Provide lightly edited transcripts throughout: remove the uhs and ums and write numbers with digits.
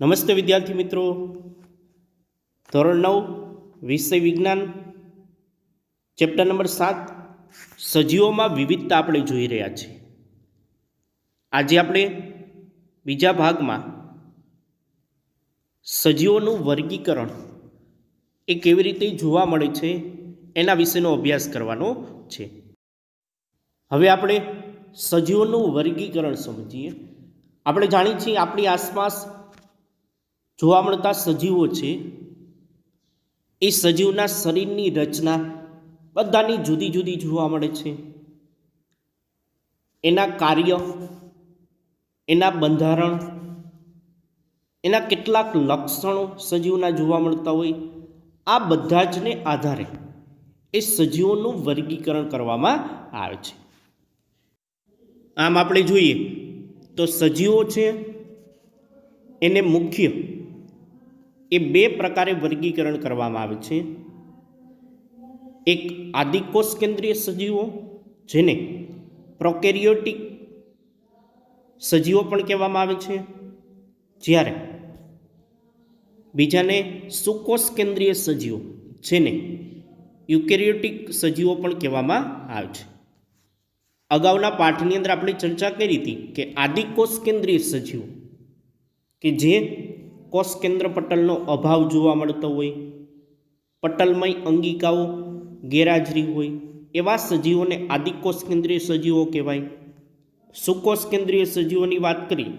નમસ્તે વિદ્યાર્થી મિત્રો, ધોરણ 9 વિષય વિજ્ઞાન ચેપ્ટર નંબર 7 સજીવોમાં વિવિધતા આપણે જોઈ રહ્યા છીએ. આજે આપણે બીજા ભાગમાં સજીવોનું વર્ગીકરણ એ કેવી રીતે જોવા મળે છે એના વિશેનો અભ્યાસ કરવાનો છે. હવે આપણે સજીવોનું વર્ગીકરણ સમજીએ. આપણે જાણીએ છીએ આપણી આસપાસ જોવા મળતા સજીવો છે એ સજીવના શરીરની રચના બધાની જુદી જુદી જોવા મળે છે. એના કાર્ય, એના બંધારણ, એના કેટલાક લક્ષણો સજીવના જોવા મળતા હોય. આ બધા જને આધારે એ સજીવોનું વર્ગીકરણ કરવામાં આવે છે. આમ આપણે જોઈએ તો સજીવો છે એને મુખ્ય એ બે પ્રકારે વર્ગીકરણ કરવામાં આવે છે. એક આદિકોષ કેન્દ્રીય સજીવો, જેને પ્રોકેરિયોટિક સજીવો પણ કહેવામાં આવે છે, જ્યારે બીજાને સુકોષ કેન્દ્રીય સજીવો, જેને યુકેરિયોટિક સજીવો પણ કહેવામાં આવે છે. અગાઉના પાઠની અંદર આપણે ચર્ચા કરી હતી કે આદિકોષ કેન્દ્રીય સજીવો કે જે કોષ કેન્દ્ર પટલનો અભાવ જોવા મળતો હોય, પટલમય અંગિકાઓ ગેરહાજરી હોય, એવા સજીવોને આદિકોષ કેન્દ્રીય સજીવો કહેવાય. સુકોષ કેન્દ્રીય સજીવોની વાત કરી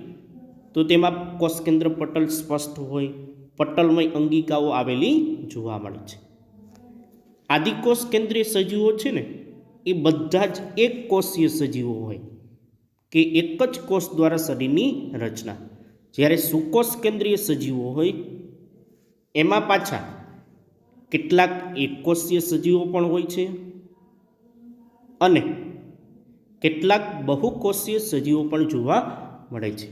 તો તેમાં કોષ કેન્દ્ર પટલ સ્પષ્ટ હોય, પટલમય અંગિકાઓ આવેલી જોવા મળે છે. આદિકોષ કેન્દ્રીય સજીવો છે ને એ બધા જ એક કોષીય સજીવો હોય કે એક જ કોષ દ્વારા શરીરની રચના. જ્યારે સુકોષ કેન્દ્રીય સજીવો હોય એમાં પાછા કેટલાક એકકોષીય સજીવો પણ હોય છે અને કેટલાક બહુકોષીય સજીવો પણ જોવા મળે છે.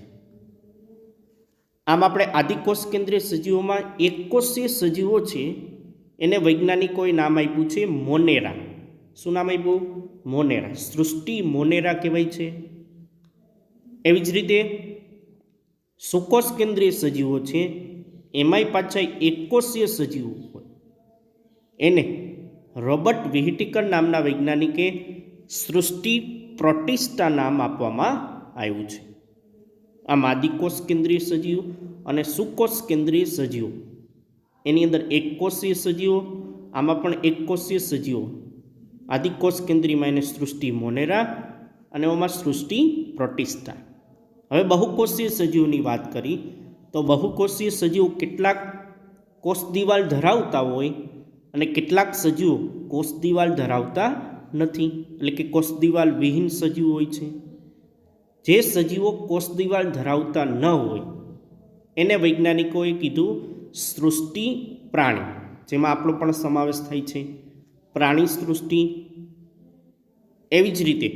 આમ આપણે આદિકોષ કેન્દ્રીય સજીવોમાં એકકોષીય સજીવો છે એને વૈજ્ઞાનિકોએ નામ આપ્યું છે મોનેરા. શું નામ આપ્યું? મોનેરા. સૃષ્ટિ મોનેરા કહેવાય છે. એવી જ રીતે સુકોષ કેન્દ્રીય સજીવો છે એમાંય પાછા એકકોષીય સજીવો હોય એને રોબર્ટ વિહિટિકર નામના વૈજ્ઞાનિકે સૃષ્ટિ પ્રોટિસ્ટા નામ આપવામાં આવ્યું છે. આમ આદિકોષ કેન્દ્રીય સજીવો અને સુકોષ કેન્દ્રીય સજીવો એની અંદર એકકોષીય સજીવો, આમાં પણ એકકોષીય સજીવો. આદિકોષ કેન્દ્રીયમાં એને સૃષ્ટિ મોનેરા અને એમાં સૃષ્ટિ પ્રોટિસ્ટા. હવે બહુકોષીય સજીવોની વાત કરી તો બહુકોષીય સજીવો કેટલાક કોષ દિવાલ ધરાવતા હોય અને કેટલાક સજીવો કોષ દિવાલ ધરાવતા નથી, એટલે કે કોષ દિવાલ વિહીન સજીવો હોય છે. જે સજીવો કોષ દિવાલ ધરાવતા ન હોય એને વૈજ્ઞાનિકોએ કીધું સૃષ્ટિ પ્રાણી, જેમાં આપણો પણ સમાવેશ થાય છે, પ્રાણી સૃષ્ટિ. એવી જ રીતે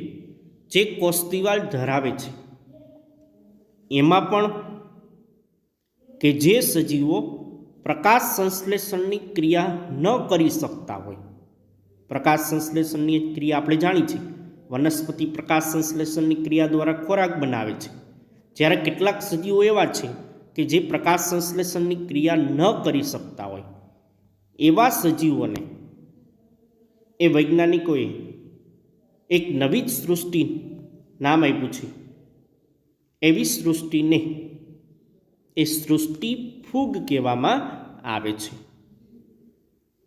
જે કોષ દિવાલ ધરાવે છે એમાં પણ કે જે સજીવો પ્રકાશ સંશ્લેષણની ક્રિયા ન કરી શકતા હોય. પ્રકાશ સંશ્લેષણની ક્રિયા આપણે જાણી છે, વનસ્પતિ પ્રકાશ સંશ્લેષણની ક્રિયા દ્વારા ખોરાક બનાવે છે. જ્યારે કેટલાક સજીવો એવા છે કે જે પ્રકાશ સંશ્લેષણની ક્રિયા ન કરી શકતા હોય, એવા સજીવોને એ વૈજ્ઞાનિકોએ એક નવી જ સૃષ્ટિ નામ આપ્યું છે. એવી સૃષ્ટિને એ સૃષ્ટિ ફૂગ કહેવામાં આવે છે.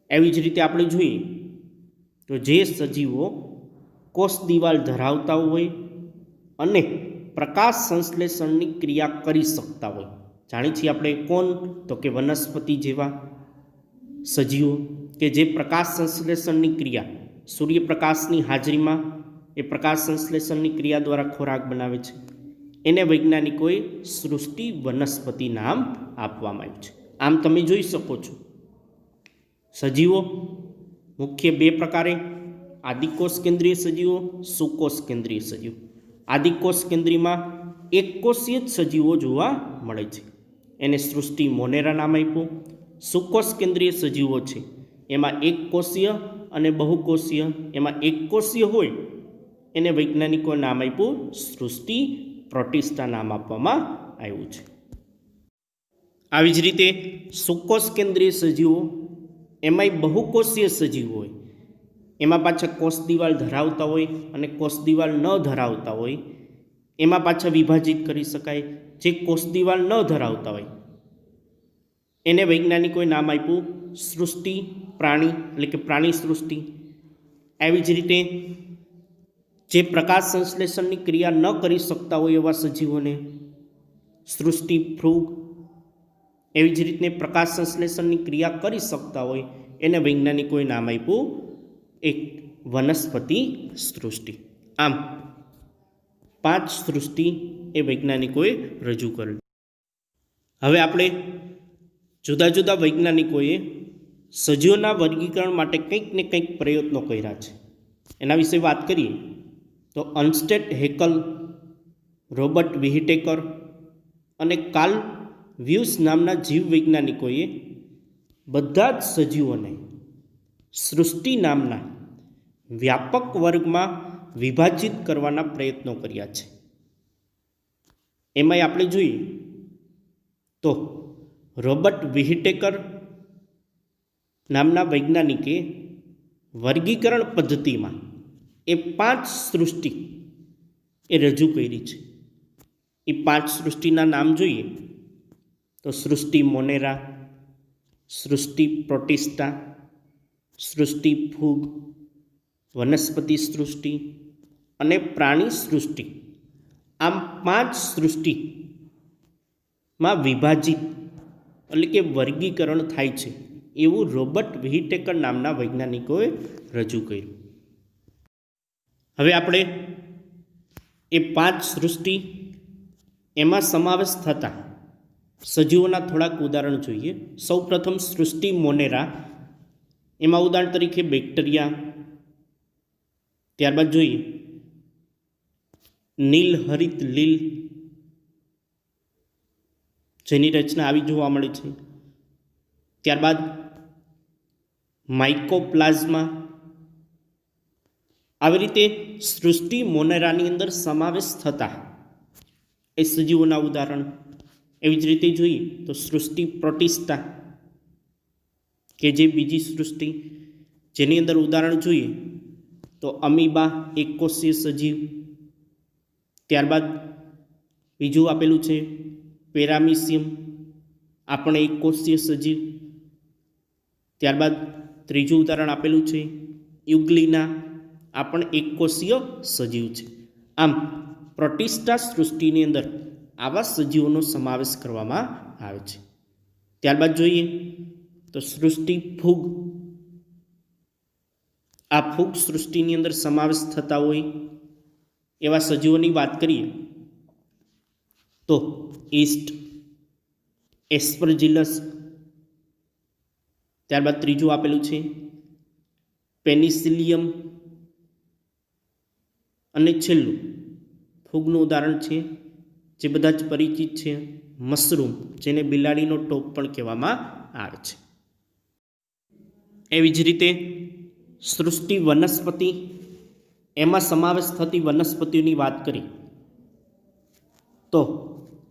એવી જ રીતે આપણે જોઈએ તો જે સજીવો કોષ દિવાલ ધરાવતા હોય અને પ્રકાશ સંશ્લેષણની ક્રિયા કરી શકતા હોય, જાણીએ છીએ આપણે કોણ? તો કે વનસ્પતિ જેવા સજીવો કે જે પ્રકાશ સંશ્લેષણની ક્રિયા, સૂર્યપ્રકાશની હાજરીમાં એ પ્રકાશ સંશ્લેષણની ક્રિયા દ્વારા ખોરાક બનાવે છે. એને વૈજ્ઞાનિકોએ સૃષ્ટિ વનસ્પતિ નામ આપવામાં આવ્યું છે. આમ તમે જોઈ શકો છો સજીવો મુખ્ય બે પ્રકારે: આદિકોષ કેન્દ્રીય સજીવો, સુકોષ કેન્દ્રીય સજીવો. આદિકોષ કેન્દ્રીયમાં એકકોષીય જ સજીવો જોવા મળે છે, એને સૃષ્ટિ મોનેરા નામ આપ્યું. સુકોષ કેન્દ્રીય સજીવો છે એમાં એકકોષીય અને બહુકોષીય. એમાં એકકોષીય હોય એને વૈજ્ઞાનિકોએ નામ આપ્યું સૃષ્ટિ પ્રોટિસ્ટા નામ આપવામાં આવ્યું છે. આવી જ રીતે સુકોષ કેન્દ્રીય સજીવો એમાંય બહુકોષીય સજીવો હોય, એમાં પાછા કોષ દિવાલ ધરાવતા હોય અને કોષ દિવાલ ન ધરાવતા હોય, એમાં પાછા વિભાજિત કરી શકાય. જે કોષ દિવાલ ન ધરાવતા હોય એને વૈજ્ઞાનિકોએ નામ આપ્યું સૃષ્ટિ પ્રાણી, એટલે કે પ્રાણી સૃષ્ટિ. આવી જ રીતે જે પ્રકાશ સંશ્લેષણની ક્રિયા ન કરી શકતા હોય એવા સજીવોને સૃષ્ટિ ફ્રૂગ. એવી જ રીતે પ્રકાશ સંશ્લેષણની ક્રિયા કરી શકતા હોય એને વૈજ્ઞાનિકોએ નામ આપ્યું એક વનસ્પતિ સૃષ્ટિ. આમ 5 સૃષ્ટિ એ વૈજ્ઞાનિકોએ રજૂ કરેલ. હવે આપણે જુદા જુદા વૈજ્ઞાનિકોએ સજીવોના વર્ગીકરણ માટે કંઈક ને કંઈક પ્રયત્નો કર્યા છે. એના વિશે વાત કરીએ તો અર્ન્સ્ટેડ હેકલ, રોબર્ટ વિહિટેકર અને કાર્લ વ્યુસ નામના જીવ વૈજ્ઞાનિકોએ બધા જ સજીવોને સૃષ્ટિ નામના વ્યાપક વર્ગમાં વિભાજિત કરવાના પ્રયત્નો કર્યા છે. એમાંય આપણે જોઈએ તો રોબર્ટ વિહિટેકર નામના વૈજ્ઞાનિકે વર્ગીકરણ પદ્ધતિમાં એ 5 સૃષ્ટિ એ રજૂ કરી છે. એ 5 સૃષ્ટિના નામ જોઈએ તો સૃષ્ટિ મોનેરા, સૃષ્ટિ પ્રોટિસ્ટા, સૃષ્ટિ ફૂગ, વનસ્પતિ સૃષ્ટિ અને પ્રાણી સૃષ્ટિ. આમ 5 સૃષ્ટિમાં વિભાજિત એટલે કે વર્ગીકરણ થાય છે એવું રોબર્ટ વિહિટેકર નામના વૈજ્ઞાનિકોએ રજૂ કર્યું. હવે આપણે એ 5 સૃષ્ટિ એમાં સમાવેશ થતા સજીવોના થોડાક ઉદાહરણ જોઈએ. સૌ પ્રથમ સૃષ્ટિ મોનેરા, એમાં ઉદાહરણ તરીકે બેક્ટેરિયા. ત્યારબાદ જોઈએ નીલ હરિત લીલ, જેની રચના આવી જોવા મળે છે. ત્યારબાદ માઇકોપ્લાઝમા. આવી રીતે સૃષ્ટિ મોનેરાની અંદર સમાવેશ થતા એ સજીવોના ઉદાહરણ. એવી જ રીતે જોઈએ તો સૃષ્ટિ પ્રોટિસ્ટા કે જે બીજી સૃષ્ટિ, જેની અંદર ઉદાહરણ જોઈએ તો અમીબા એકકોષીય સજીવ. ત્યારબાદ બીજું આપેલું છે પેરામિસિયમ, આપણે એકકોષીય સજીવ. ત્યારબાદ ત્રીજું ઉદાહરણ આપેલું છે યુગ્લિના, આપણે એકકોષીય સજીવ છે. આમ પ્રોટિસ્ટા સૃષ્ટિની અંદર આવા સજીવોનો સમાવેશ કરવામાં આવે છે. ત્યારબાદ જોઈએ તો સૃષ્ટિ ફૂગ. આ ફૂગ સૃષ્ટિની અંદર સમાવેશ થતા હોય એવા સજીવોની વાત કરીએ તો ઈસ્ટ, એસ્પરજિલસ. ત્યારબાદ ત્રીજું આપેલું છે પેનિસિલિયમ અને છેલ્લું ફૂગનું ઉદાહરણ છે જે બધા જ પરિચિત છે મશરૂમ, જેને બિલાડીનો ટોપ પણ કહેવામાં આવે છે. એવી જ રીતે સૃષ્ટિ વનસ્પતિ, એમાં સમાવેશ થતી વનસ્પતિઓની વાત કરી તો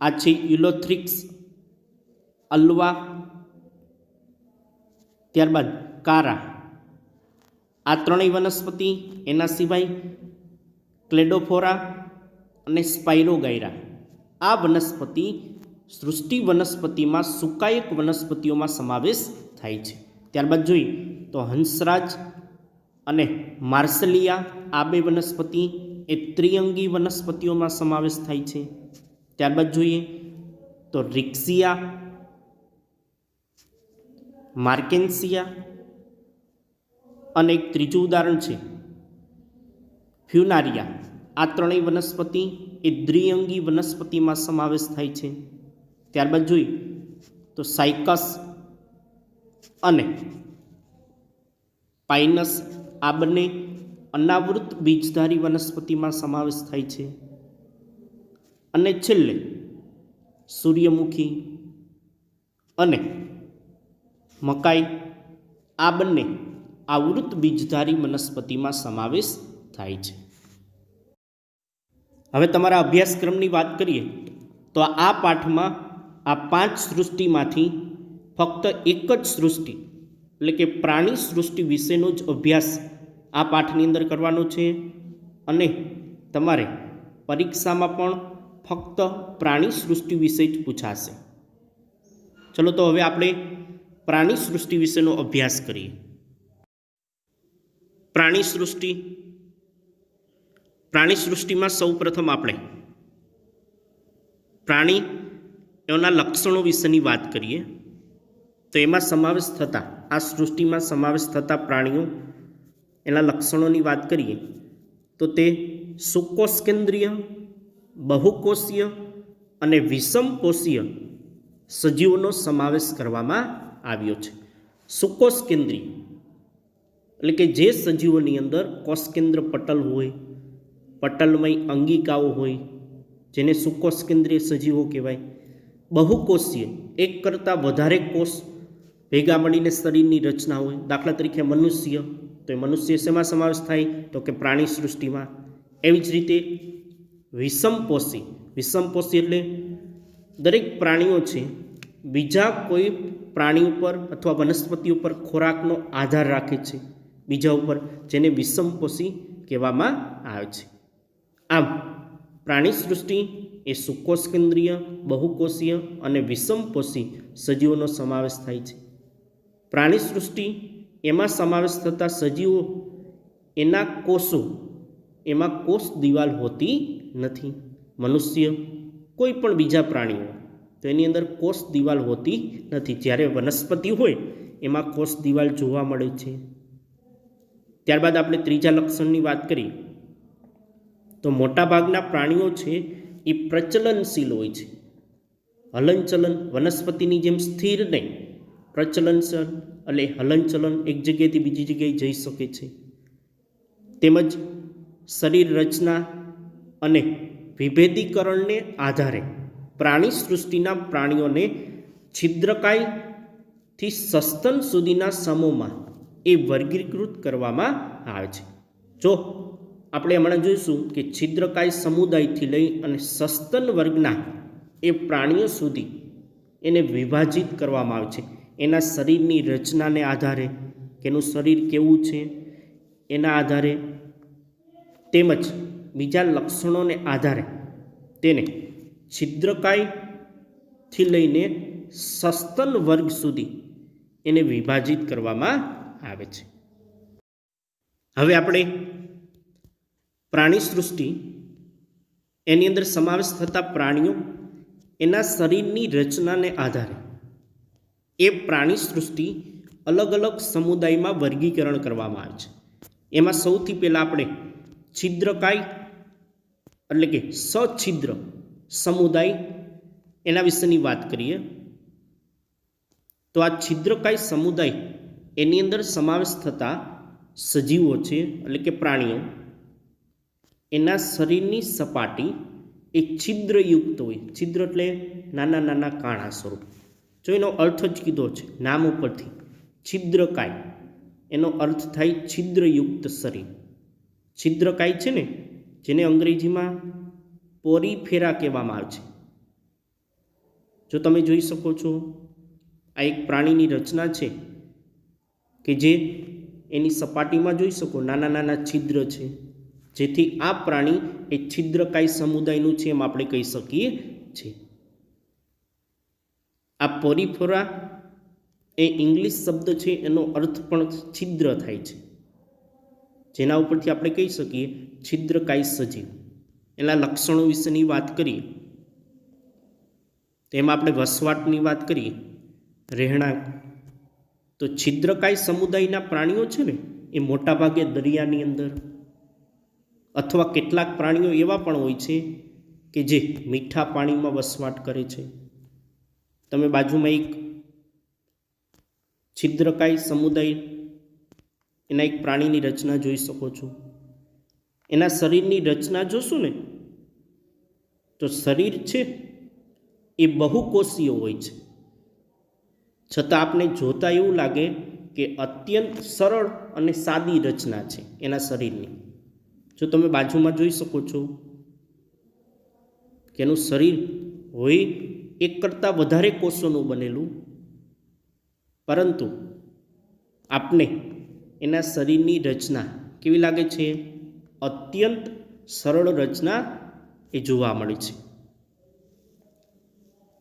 આ છે યુલોથ્રિક્સ, અલ્વા, ત્યારબાદ કારા. આ ત્રણેય વનસ્પતિ, એના સિવાય ક્લેડોફોરા અને સ્પાઇરોગાયરા. આ વનસ્પતિ સૃષ્ટિ વનસ્પતિમાં સુકાયક વનસ્પતિઓમાં સમાવેશ થાય છે. ત્યારબાદ જોઈએ તો હંસરાજ અને માર્સલિયા, આ બે વનસ્પતિ એ ત્રિઅંગી વનસ્પતિઓમાં સમાવેશ થાય છે. ત્યારબાદ જોઈએ તો રિક્સિયા, માર્કેન્સિયા અને એક ત્રીજું ઉદાહરણ છે ફ્યુનારિયા. આ ત્રણેય વનસ્પતિ એ દ્વિઅંગી વનસ્પતિમાં સમાવેશ થાય છે. ત્યારબાદ જોઈએ તો સાયકસ અને પાઇનસ, આ બંને અનાવૃત બીજધારી વનસ્પતિમાં સમાવેશ થાય છે. અને છેલ્લે સૂર્યમુખી અને મકાઈ, આ બંને આવૃત બીજધારી વનસ્પતિમાં સમાવેશ થાય છે. હવે તમારા અભ્યાસક્રમની વાત કરીએ તો આ પાઠમાં આ 5 સૃષ્ટિમાંથી ફક્ત એક જ સૃષ્ટિ એટલે કે પ્રાણી સૃષ્ટિ વિશેનો જ અભ્યાસ આ પાઠની અંદર કરવાનો છે અને તમારે પરીક્ષામાં પણ ફક્ત પ્રાણી સૃષ્ટિ વિશે જ પૂછાશે. ચલો તો હવે આપણે પ્રાણી સૃષ્ટિ વિશેનો અભ્યાસ કરીએ. પ્રાણી સૃષ્ટિમાં સૌ પ્રથમ આપણે પ્રાણીઓના લક્ષણો વિશેની વાત કરીએ. તો એમાં સમાવેશ થતા આ સૃષ્ટિમાં સમાવેશ થતા પ્રાણીઓ એના લક્ષણોની વાત કરીએ તો તે સુકોષકેન્દ્રીય, બહુકોષીય અને વિષમકોષીય સજીવોનો સમાવેશ કરવામાં આવ્યો છે. સુકોષકેન્દ્રીય એટલે કે જે સજીવોની અંદર કોષકેન્દ્ર પટલ હોય, પટલમય અંગિકાઓ હોય, જેને સુકોષકેન્દ્રીય સજીવો કહેવાય. બહુકોષીય એક કરતાં વધારે કોષ ભેગા મળીને શરીરની રચના હોય. દાખલા તરીકે મનુષ્ય, તો એ મનુષ્ય શેમાં સમાવેશ થાય તો કે પ્રાણી સૃષ્ટિમાં. એવી જ રીતે વિષમપોષી એટલે દરેક પ્રાણીઓ છે બીજા કોઈ પ્રાણી ઉપર અથવા વનસ્પતિ ઉપર ખોરાકનો આધાર રાખે છે બીજા ઉપર, જેને વિષમપોષી કહેવામાં આવે છે. આમ પ્રાણી સૃષ્ટિ એ સુકોષકેન્દ્રીય, બહુકોષીય અને વિષમપોષી સજીવોનો સમાવેશ થાય છે. પ્રાણી સૃષ્ટિ એમાં સમાવેશ થતા સજીવો એના કોષો, એમાં કોષ દિવાલ હોતી નથી. મનુષ્ય, કોઈ પણ બીજા પ્રાણીઓ તો એની અંદર કોષ દિવાલ હોતી નથી. જ્યારે વનસ્પતિ હોય એમાં કોષ દિવાલ જોવા મળે છે. ત્યારબાદ આપણે ત્રીજા લક્ષણની વાત કરીએ તો મોટાભાગના પ્રાણીઓ છે એ પ્રચલનશીલ હોય છે. હલનચલન વનસ્પતિની જેમ સ્થિર નહીં, પ્રચલનશીલ એટલે હલનચલન, એક જગ્યાએથી બીજી જગ્યાએ જઈ શકે છે. તેમજ શરીર રચના અને વિભેદીકરણને આધારે પ્રાણી સૃષ્ટિના પ્રાણીઓને છિદ્રકાયથી સસ્તન સુધીના સમૂહમાં એ વર્ગીકૃત કરવામાં આવે છે. જો આપણે હમણાં જોઈશું કે છિદ્રકાય સમુદાયથી લઈ અને સસ્તન વર્ગના એ પ્રાણીઓ સુધી એને વિભાજિત કરવામાં આવે છે. એના શરીરની રચનાને આધારે, કે એનું શરીર કેવું છે એના આધારે, તેમજ બીજા લક્ષણોને આધારે તેને છિદ્રકાયથી લઈને સસ્તન વર્ગ સુધી એને વિભાજિત કરવામાં આવે છે. હવે આપણે પ્રાણી સૃષ્ટિ એની અંદર સમાવેશ થતા પ્રાણીઓ એના શરીરની રચનાને આધારે એ પ્રાણી સૃષ્ટિ અલગ અલગ સમુદાયમાં વર્ગીકરણ કરવામાં આવે છે. એમાં સૌથી પહેલાં આપણે છિદ્રકાય એટલે કે સછિદ્ર સમુદાય એના વિશેની વાત કરીએ તો આ છિદ્રકાય સમુદાય એની અંદર સમાવેશ થતા સજીવો છે એટલે કે પ્રાણીઓ, એના શરીરની સપાટી એ છિદ્રયુક્ત હોય. છિદ્ર એટલે નાના નાના કાણા સ્વરૂપ. જો એનો અર્થ જ કીધો છે નામ ઉપરથી, છિદ્રકાય એનો અર્થ થાય છિદ્રયુક્ત શરીર. છિદ્રકાય છે ને, જેને અંગ્રેજીમાં પોરીફેરા કહેવામાં આવે છે. જો તમે જોઈ શકો છો આ એક પ્રાણીની રચના છે કે જે એની સપાટીમાં જોઈ શકો નાના નાના છિદ્ર છે, જેથી આ પ્રાણી એ છિદ્રકાય સમુદાયનું છે એમ આપણે કહી શકીએ છીએ. આ પોરીફેરા એ ઇંગ્લિશ શબ્દ છે, એનો અર્થ પણ છિદ્ર થાય છે, જેના ઉપરથી આપણે કહી શકીએ છિદ્રકાય સજીવ. એના લક્ષણો વિશેની વાત કરીએ તેમાં આપણે વસવાટની વાત કરીએ, રહેણાંક. તો છિદ્રકાય સમુદાયના પ્રાણીઓ છે ને એ મોટાભાગે દરિયાની અંદર, અથવા કેટલાક પ્રાણીઓ એવા પણ હોય છે કે જે મીઠા પાણીમાં વસવાટ કરે છે. તમે બાજુમાં એક છિદ્રકાય સમુદાય એના એક પ્રાણીની રચના જોઈ શકો છો. એના શરીરની રચના જોશો ને તો શરીર છે એ બહુકોષીય હોય છે, છતાં આપને જોતા એવું લાગે કે અત્યંત સરળ અને સાદી રચના છે એના શરીરની. જો તમે બાજુમાં જોઈ શકો છો કે એનું શરીર હોય એક કરતાં વધારે કોષોનું બનેલું, પરંતુ આપને એના શરીરની રચના કેવી લાગે છે? અત્યંત સરળ રચના એ જોવા મળે છે.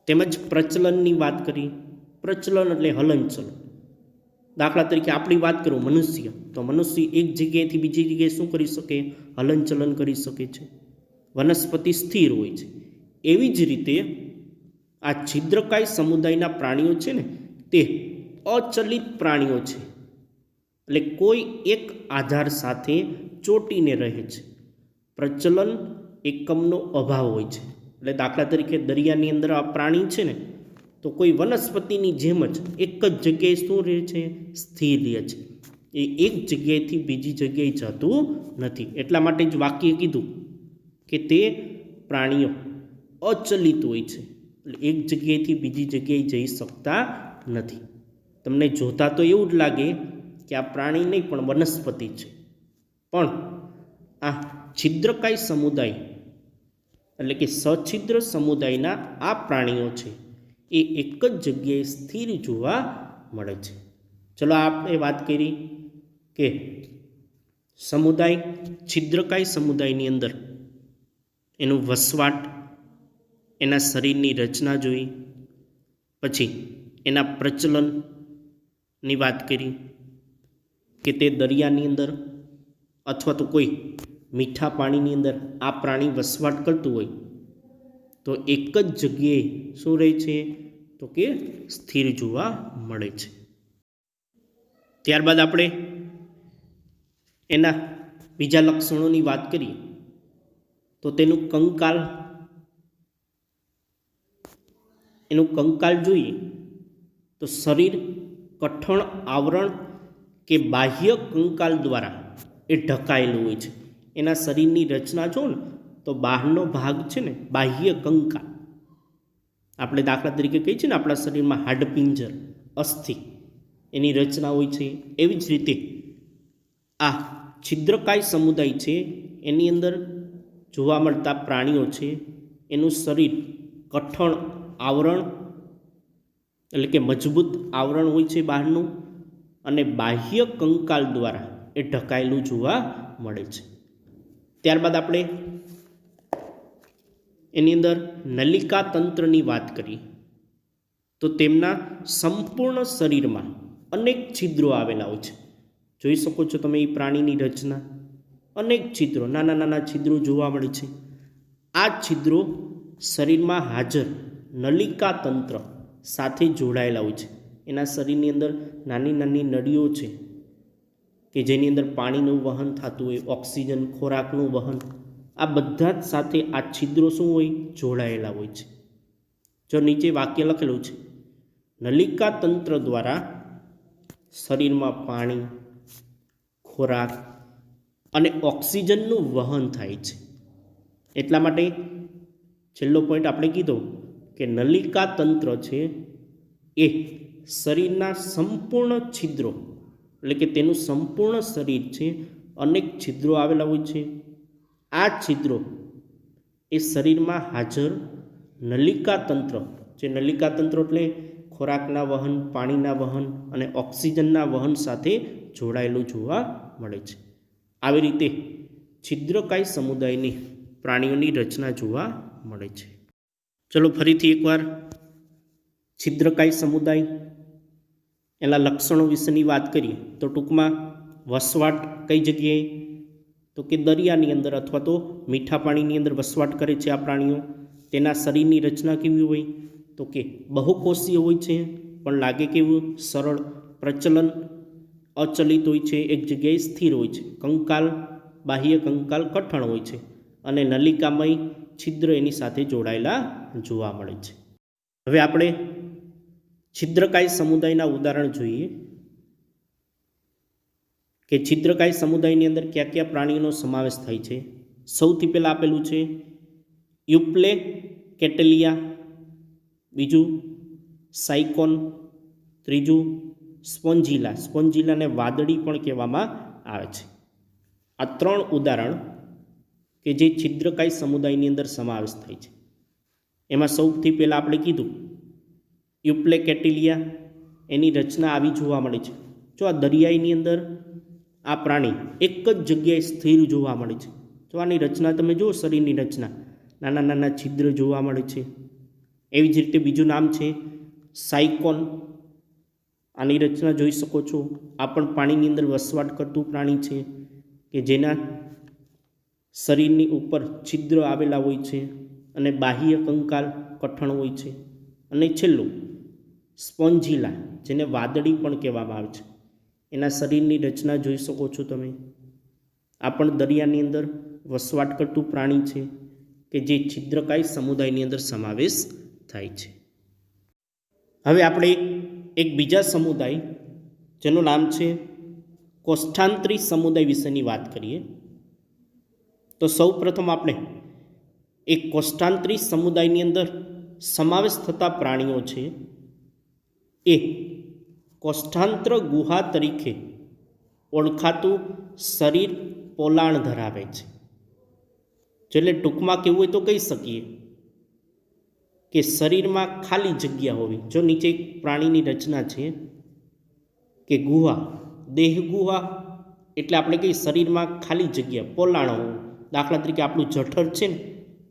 તેમજ પ્રચલનની વાત કરી. પ્રચલન એટલે હલનચલન. દાખલા તરીકે આપણી વાત કરું મનુષ્ય, તો મનુષ્ય એક જગ્યાએથી બીજી જગ્યાએ શું કરી શકે? હલનચલન કરી શકે છે. વનસ્પતિ સ્થિર હોય છે. એવી જ રીતે આ છિદ્રકાય સમુદાયના પ્રાણીઓ છે ને, તે અચલિત પ્રાણીઓ છે, એટલે કોઈ એક આધાર સાથે ચોંટીને રહે છે. પ્રચલન એકમનો અભાવ હોય છે. એટલે દાખલા તરીકે દરિયાની અંદર આ પ્રાણી છે ને, તો કોઈ વનસ્પતિની જેમ જ એક જ જગ્યાએ શું રહે છે? સ્થિર રહે છે. એ એક જગ્યાએથી બીજી જગ્યાએ જતું નથી. એટલા માટે જ વાક્ય કીધું કે તે પ્રાણીઓ અચલિત હોય છે, એટલે એક જગ્યાએથી બીજી જગ્યાએ જઈ શકતા નથી. તમને જોતા તો એવું જ લાગે કે આ પ્રાણી નહીં પણ વનસ્પતિ છે, પણ આ છિદ્રકાય સમુદાય એટલે કે સછિદ્ર સમુદાયના આ પ્રાણીઓ છે એ એક જ જગ્યાએ સ્થિર જોવા મળે છે. ચલો આપણે વાત કરી કે સમુદાય, છિદ્રકાય સમુદાયની અંદર એનું વસવાટ, એના શરીરની રચના જોઈ, પછી એના પ્રચલનની વાત કરી કે તે દરિયાની અંદર અથવા તો કોઈ મીઠા પાણીની અંદર આ પ્રાણી વસવાટ કરતું હોય તો એક જ જગ્યાએ શું રહે છે? તો કે સ્થિર જોવા મળે છે. ત્યારબાદ આપણે એના બીજા લક્ષણોની વાત કરીએ તો તેનું કંકાલ જોઈએ તો શરીર કઠણ આવરણ કે બાહ્ય કંકાલ દ્વારા એ ઢકાયેલું હોય છે. એના શરીરની રચના જો ને તો બહારનો ભાગ છે ને બાહ્ય કંકાલ, આપણે દાખલા તરીકે કહીએ છીએ ને આપણા શરીરમાં હાડપિંજર, અસ્થિ, એની રચના હોય છે. એવી જ રીતે આ છિદ્રકાય સમુદાય છે એની અંદર જોવા મળતા પ્રાણીઓ છે, એનું શરીર કઠણ આવરણ એટલે કે મજબૂત આવરણ હોય છે બહારનું, અને બાહ્ય કંકાલ દ્વારા એ ઢકાયેલું જોવા મળે છે. ત્યારબાદ આપણે એની અંદર નલિકા તંત્રની વાત કરીએ તો તેમના સંપૂર્ણ શરીરમાં અનેક છિદ્રો આવેલા હોય છે. જોઈ શકો છો તમે એ પ્રાણીની રચના, અનેક છિદ્રો, નાના નાના છિદ્રો જોવા મળે છે. આ છિદ્રો શરીરમાં હાજર નલિકા તંત્ર સાથે જોડાયેલા હોય છે. એના શરીરની અંદર નાની નાની નળીઓ છે કે જેની અંદર પાણીનું વહન થતું હોય, ઓક્સિજન, ખોરાકનું વહન, આ બધા જ સાથે આ છિદ્રો શું હોય? જોડાયેલા હોય છે. જો નીચે વાક્ય લખેલું છે, નલિકા તંત્ર દ્વારા શરીરમાં પાણી, ખોરાક અને ઓક્સિજનનું વહન થાય છે. એટલા માટે છેલ્લો પોઈન્ટ આપણે કીધો કે નલિકા તંત્ર છે એ શરીરના સંપૂર્ણ છિદ્રો એટલે કે તેનું સંપૂર્ણ શરીર છે, અનેક છિદ્રો આવેલા હોય છે. આ છિદ્રો એ શરીરમાં હાજર નલિકા તંત્ર, જે નલિકા તંત્ર એટલે ખોરાકના વહન, પાણીના વહન અને ઓક્સિજનના વહન સાથે જોડાયેલું જોવા મળે છે. આવી રીતે છિદ્રકાય સમુદાયની પ્રાણીઓની રચના જોવા મળે છે. ચલો ફરીથી એકવાર છિદ્રકાય સમુદાય, એના લક્ષણો વિશેની વાત કરીએ તો ટૂંકમાં વસવાટ કઈ જગ્યાએ? તો કે દરિયાની અંદર અથવા તો મીઠા પાણીની અંદર વસવાટ કરે છે આ પ્રાણીઓ. તેના શરીરની રચના કેવી હોય? તો કે બહુકોષીય હોય છે, પણ લાગે કેવું? સરળ. પ્રચલન અચલિત હોય છે, એક જગ્યાએ સ્થિર હોય છે. કંકાલ, બાહ્ય કંકાલ કઠણ હોય છે, અને નલિકામય છિદ્ર એની સાથે જોડાયેલા જોવા મળે છે. હવે આપણે છિદ્રકાય સમુદાયના ઉદાહરણ જોઈએ કે છિદ્રકાય સમુદાયની અંદર કયા કયા પ્રાણીઓનો સમાવેશ થાય છે. સૌથી પહેલાં આપેલું છે યુપ્લે કેટેલિયા, બીજું સાયકોન, ત્રીજું સ્પોન્જીલા, સ્પોન્જીલાને વાદળી પણ કહેવામાં આવે છે. આ 3 ઉદાહરણ કે જે છિદ્રકાય સમુદાયની અંદર સમાવેશ થાય છે. એમાં સૌથી પહેલાં આપણે કીધું યુપ્લેકેટિલિયા, એની રચના આવી જોવા મળે છે. જો આ દરિયાઈની અંદર આ પ્રાણી એક જ જગ્યાએ સ્થિર જોવા મળે છે. જો આની રચના તમે જુઓ, શરીરની રચના નાના નાના છિદ્ર જોવા મળે છે. એવી જ રીતે બીજું નામ છે સાયકોન. આની રચના જોઈ શકો છો. આ પણ પાણીની અંદર વસવાટ કરતું પ્રાણી છે કે જેના શરીરની ઉપર છિદ્ર આવેલા હોય છે અને બાહ્ય કંકાલ કઠણ હોય છે. અને છેલ્લું સ્પોન્જીલા, જેને વાદળી પણ કહેવામાં આવે છે, એના શરીરની રચના જોઈ શકો છો તમે. આ પણ દરિયાની અંદર વસવાટ કરતું પ્રાણી છે કે જે છિદ્રકાય સમુદાયની અંદર સમાવેશ થાય છે. હવે આપણે એક બીજા સમુદાય જેનું નામ છે કોષ્ઠાંતરી સમુદાય વિશેની વાત કરીએ. તો સૌ પ્રથમ આપણે એક કોષ્ઠાંતરી સમુદાયની અંદર સમાવેશ થતા પ્રાણીઓ છે એ કોષ્ઠાંત્ર ગુહા તરીકે ઓળખાતું શરીર પોલાણ ધરાવે છે. એટલે ટૂંકમાં કહેવું હોય તો કહી શકીએ કે શરીરમાં ખાલી જગ્યા હોવી. જો નીચે એક પ્રાણીની રચના છે કે ગુહા, દેહ ગુહા એટલે આપણે કહીએ શરીરમાં ખાલી જગ્યા, પોલાણ હોવું. દાખલા તરીકે આપણું જઠર છે ને,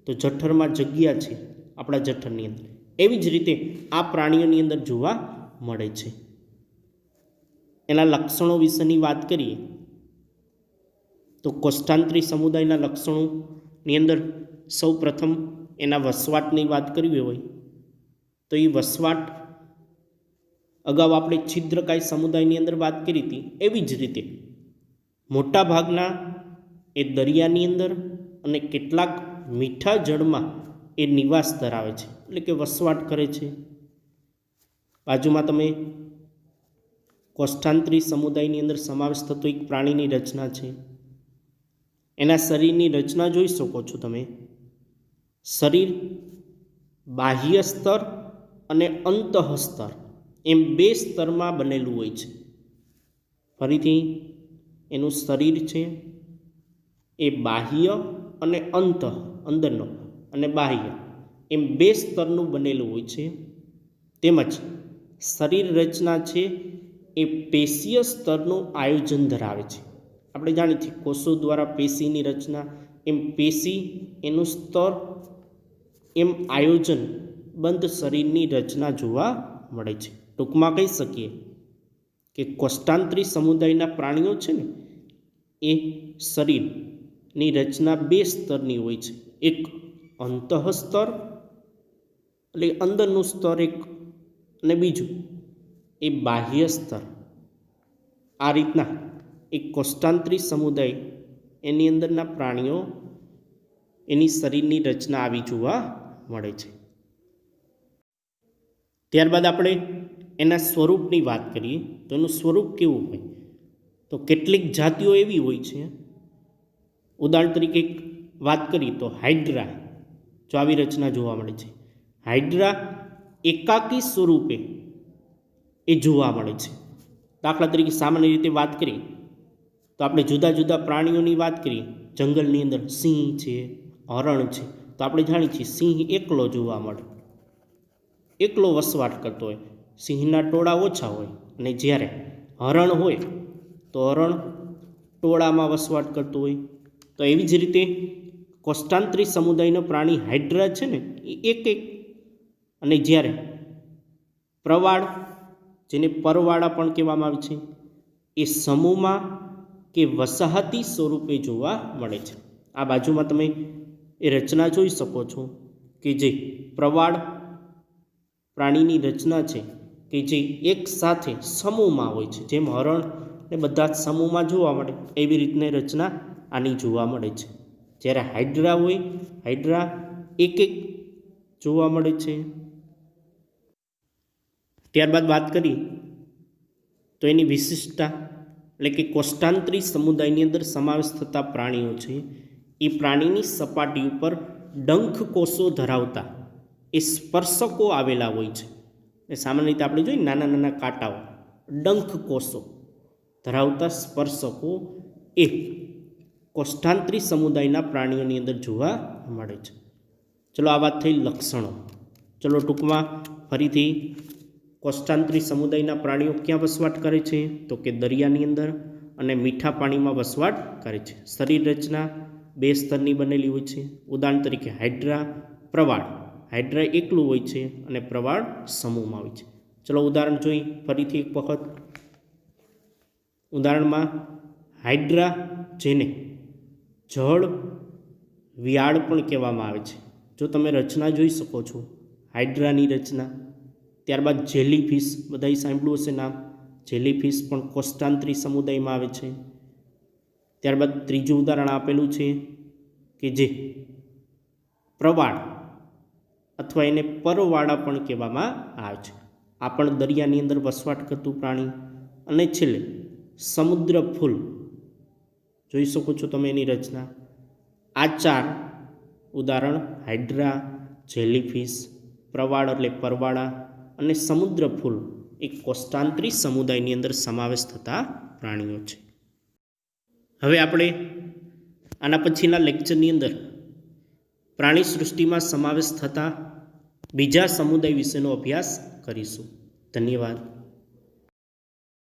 તો જઠરમાં જગ્યા છે આપણા જઠરની અંદર. એવી જ રીતે આ પ્રાણીઓની અંદર જોવા મળે છે. એના લક્ષણો વિશેની વાત કરીએ તો કોષ્ઠાંતરી સમુદાયના લક્ષણોની અંદર સૌ પ્રથમ એના વસવાટની વાત કરવી હોય તો એ વસવાટ અગાઉ આપણે છિદ્રકાય સમુદાયની અંદર વાત કરી હતી. એવી જ રીતે મોટા ભાગના એ દરિયાની અંદર અને કેટલાક મીઠા જળમાં એ નિવાસ ધરાવે છે, એટલે કે વસવાટ કરે છે. બાજુમાં તમે કોષ્ઠાંતરી સમુદાયની અંદર સમાવેશ થતો એક પ્રાણીની રચના છે. એના શરીરની રચના જોઈ શકો છો તમે. શરીર બાહ્ય સ્તર અને અંતઃ સ્તર એમ બે સ્તરમાં બનેલું હોય છે. ફરીથી એનું શરીર છે એ બાહ્ય અને અંતઃ, અંદરનો અને બાહ્ય એમ બે સ્તરનું બનેલું હોય છે. તેમજ શરીર રચના છે એ પેશીય સ્તરનું આયોજન ધરાવે છે. આપણે જાણીએ છીએ કોષો દ્વારા પેશીની રચના, એમ પેશી એનું સ્તર એમ આયોજન બંધ શરીરની રચના જોવા મળે છે. ટૂંકમાં કહી શકીએ કે કોષ્ઠાંતરી સમુદાયના પ્રાણીઓ છે ને એ શરીરની રચના બે સ્તરની હોય છે. એક અંતઃ સ્તર એટલે અંદરનું સ્તર એક, અને બીજું એ બાહ્ય સ્તર. આ રીતના એક કોષ્ઠાંતરી સમુદાય એની અંદરના પ્રાણીઓ એની શરીરની રચના આવી જોવા મળે છે. ત્યારબાદ આપણે એના સ્વરૂપની વાત કરીએ તો એનું સ્વરૂપ કેવું હોય તો કેટલીક જાતિઓ એવી હોય છે. ઉદાહરણ તરીકે વાત કરીએ તો હાઇડ્રા, જો આવી રચના જોવા મળે છે. હાઇડ્રા એકાકી સ્વરૂપે એ જોવા મળે છે. દાખલા તરીકે સામાન્ય રીતે વાત કરીએ તો આપણે જુદા જુદા પ્રાણીઓની વાત કરીએ, જંગલની અંદર સિંહ છે, હરણ છે, તો આપણે જાણીએ છીએ સિંહ એકલો જોવા મળે, એકલો વસવાટ કરતો હોય. સિંહના ટોળા ઓછા હોય, અને જ્યારે હરણ હોય તો હરણ ટોળામાં વસવાટ કરતું હોય. તો એવી જ રીતે કોષ્ઠાંતરી સમુદાયનો પ્રાણી હાઇડ્રા છે ને એ એક એક, અને જ્યારે પ્રવાળ, જેને પરવાળા પણ કહેવામાં આવે છે, એ સમૂહમાં કે વસાહતી સ્વરૂપે જોવા મળે છે. આ બાજુમાં તમે એ રચના જોઈ શકો છો કે જે પ્રવાળ પ્રાણીની રચના છે કે જે એક સાથે સમૂહમાં હોય છે. જેમ હરણ ને બધા જ સમૂહમાં જોવા મળે એવી રીતની રચના આની જોવા મળે છે. જ્યારે હાઇડ્રા હોય, હાઇડ્રા એક એક જોવા મળે છે. ત્યારબાદ વાત કરીએ તો એની વિશિષ્ટતા, એટલે કે કોષ્ઠાંતરી સમુદાયની અંદર સમાવેશ થતા પ્રાણીઓ છે એ પ્રાણીની સપાટી ઉપર ડંખ કોષો ધરાવતા એ સ્પર્શકો આવેલા હોય છે. એ સામાન્ય રીતે આપણે જોઈએ નાના નાના કાંટાઓ, ડંખ કોષો ધરાવતા સ્પર્શકો એ કોષ્ઠાંતરી સમુદાયના પ્રાણીઓની અંદર જોવા મળે છે. ચલો આ વાત થઈ લક્ષણો. ચલો ટૂંકમાં ફરીથી કોષ્ટાંતરી સમુદાયના પ્રાણીઓ ક્યાં વસવાટ કરે છે? તો કે દરિયાની અંદર અને મીઠા પાણીમાં વસવાટ કરે છે. શરીર રચના 2 સ્તરની બનેલી હોય છે. ઉદાહરણ તરીકે હાઇડ્રા, પ્રવાળ. હાઇડ્રા એકલું હોય છે અને પ્રવાળ સમૂહમાં હોય છે. ચલો ઉદાહરણ જોઈ ફરીથી એક વખત. ઉદાહરણમાં હાઇડ્રા, જેને જળ વ્યાળ પણ કહેવામાં આવે છે. જો તમે રચના જોઈ શકો છો હાઇડ્રાની રચના. ત્યારબાદ જેલીફિશ, બધાએ સાંભળ્યું હશે નામ. જેલીફિશ પણ કોષ્ટાંતરી સમુદાયમાં આવે છે. ત્યારબાદ ત્રીજું ઉદાહરણ આપેલું છે કે જે પ્રવાળ અથવા એને પરવાળા પણ કહેવામાં આવે છે. આ પણ દરિયાની અંદર વસવાટ કરતું પ્રાણી. અને છેલ્લે સમુદ્ર ફૂલ, જોઈ શકો છો તમે એની રચના. આ 4 ઉદાહરણ હાઇડ્રા, જેલીફિશ, પ્રવાળ એટલે પરવાળા અને સમુદ્ર ફૂલ એ કોષ્ટાંતરી સમુદાયની અંદર સમાવેશ થતા પ્રાણીઓ છે. હવે આપણે આના પછીના લેક્ચરની અંદર પ્રાણી સૃષ્ટિમાં સમાવેશ થતા બીજા સમુદાય વિશેનો અભ્યાસ કરીશું. ધન્યવાદ.